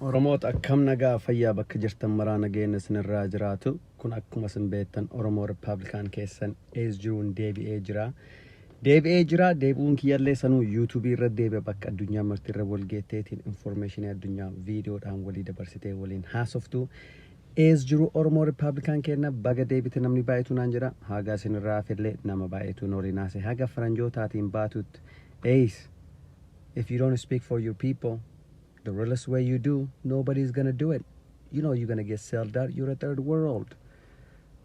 Oromoota akkam nagaa fayyaa bakka jirtan maraa nageenya isinirraa jiraatu. Kun akkuma isin beektan Oromoo Republikaan keessan ees jiruun deebi'ee jira. Deebi'uun kiyyallee sanuu YouTube irra deebi'e bakka addunyaa martirra wal geetteetiin information addunyaa viidiyoodhaan walii dabarsitee waliin haasoftu. Ees jiru Oromoo Republikaan kenna baga deebite namni baay'eetu naan jedha. Haga isinirraa fillee nama baay'eetu waliin haase haga faranjootaatiin baatutti. Ees, if you don't speak for your people, the realest way you do, nobody's gonna do it. You know you're gonna get sold out. You're a third world.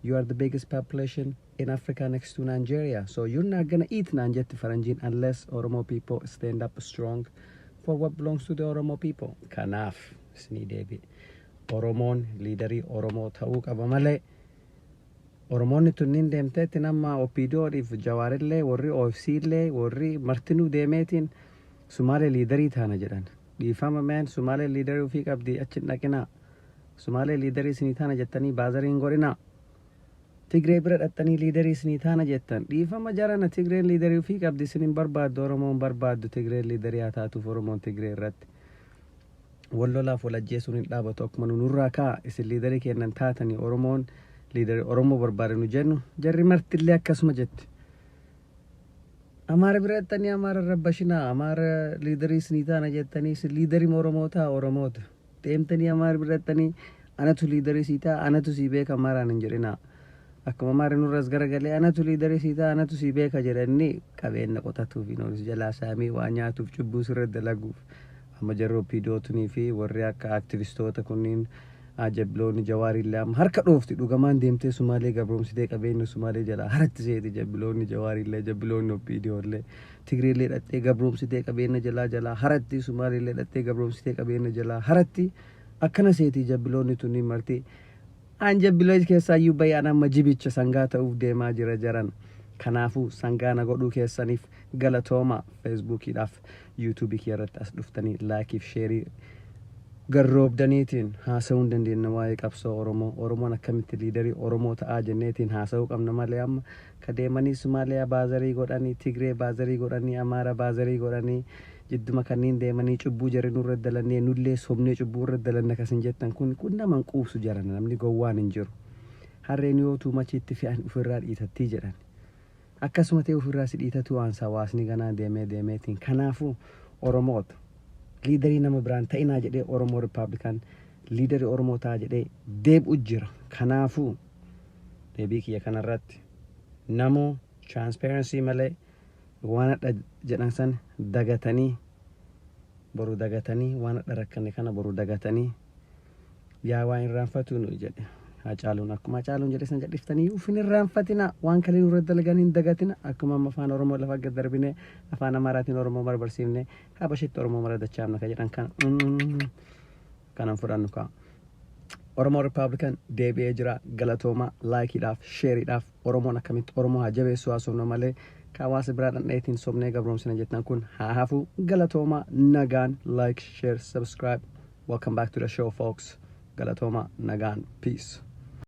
You are the biggest population in Africa next to Nigeria. So you're not gonna eat Nanjeti Faranjin unless Oromo people stand up strong for what belongs to the Oromo people. Kanaaf isni deebi. Oromoon liidarii Oromoo ta'uu qaba malee. Oromoonni tunniin deemteetti nama OPDO'dhiif Jawaarillee warri OFC'llee warri martinuu deemeetiin Sumaalee liidarii taana jedhan. Dhiifama meen Sumaalee liidarii ofii qabdi achi dhaqinaa. Sumaalee liidarii isinii taana jettanii baazariin godhinaa. Tigree bira dhattanii liidarii isinii taana jettan. Dhiifama jarana Tigreen liidarii ofii qabdi isiniin barbaaddu Oromoon barbaaddu Tigreen liidarii haa taatuuf Oromoon Tigree irratti. Wallolaaf wal ajjeesuun hin dhaabatu akkuma nurraa kaa isin liidarii kennan taatanii Oromoon liidarii Oromoo barbaadanu jennu jarri martillee akkasuma jetti. Amaara bira dhattanii Amaara rabbashinaa Amaara liidarii isinii taana jettanii isin liidarii Oromootaa Oromoota. Deemtanii Amaara bira dhattanii anatu liidarii sii ta'a anatu sii beeka Amaaraan hin jedhinaa. Akkuma Amaara nurras garagalee anatu liidarii sii ta'a anatu sii beeka jedhanii qabeenya qotatuuf inoonis jalaa saamii waa nyaatuuf cubbuu sirra dalaguuf. Amma jarroo OPDO'tunii fi warri akka aktivistoota kunniin jabbiloonni Jawaarillee amma harka dhoofti dhugamaan deemtee Sumaalee gabroomsitee qabeenya Sumaalee jalaa haratti seeti jabbiloonni Jawaarillee jabbiloonni OPDO'llee Tigreellee dhattee gabroomsitee qabeenya jalaa haratti Sumaaleellee dhattee gabroomsitee qabeenya jalaa haratti akkana seeti jabbiloonni tunniin marti. An jabbiloonni keessaayyuu bayyaan amma jibicha sangaa ta'uuf deemaa jira jaran. Kanaafuu sangaana godhuu keessaniif galatooma Facebookiidhaaf YouTube irratti as dhuftanii laakiif sheerii garroobdaniitiin haasa'uu hin dandeenya waa'ee qabsoo Oromoo. Oromoon akkamitti liidarii Oromoo ta'aa jenneetiin haasa'uu qabna malee amma kadeemanii Sumaaliyaa baazarii godhanii Tigree baazarii godhanii Amaara baazarii godhanii jidduma kanneen deemanii cubbuu jarri nurra dalannee nullee sobnee cubbuu irra dalanna kasin jettan kun naman quubsu jaran namni gowwaan hin jiru. Harreen yoo tuumachiitti fe'an ofirraa dhiitattii jedhan. Akkasuma ta'e ofirraa si dhiitatu waan hawaasni ganaa deemeetiin kanaafuu Oromoota liidarii nama biraan ta'inaa jedhee Oromoo Republikaan liidarii Oromoo ta'a jedhee deebi'u jira. Kanaafuu deebii kiyya kanarratti namoo transparency malee waan adda jedhan san dagatanii boru dagatanii waan adda rakkanne kana boru dagatanii yaa waan irraanfatu nu jedhe. Hacaaluun akkuma Hacaaluun jedhe san jedhiftanii ufin irraanfatina waan kaliin irra dalaganii dagatina akkuma afaan Oromoo lafa gad darbine afaan Amaaraatiin Oromoo barbarsiifne habashitti Oromoo mara dachaafna ka jedhan kanan fudhannu kaa. Oromoo Republican deebi'ee jira galatooma laakiidhaaf sheeriidhaaf Oromoon akkamitti Oromoo haa jabeessu haasofna malee hawaasa biraa dhandheetiin sobnee gabroomsina jettan kun haa hafu galatooma nagaan like share subscribe. Welcome back to the show folks. Galatoma nagaan peace.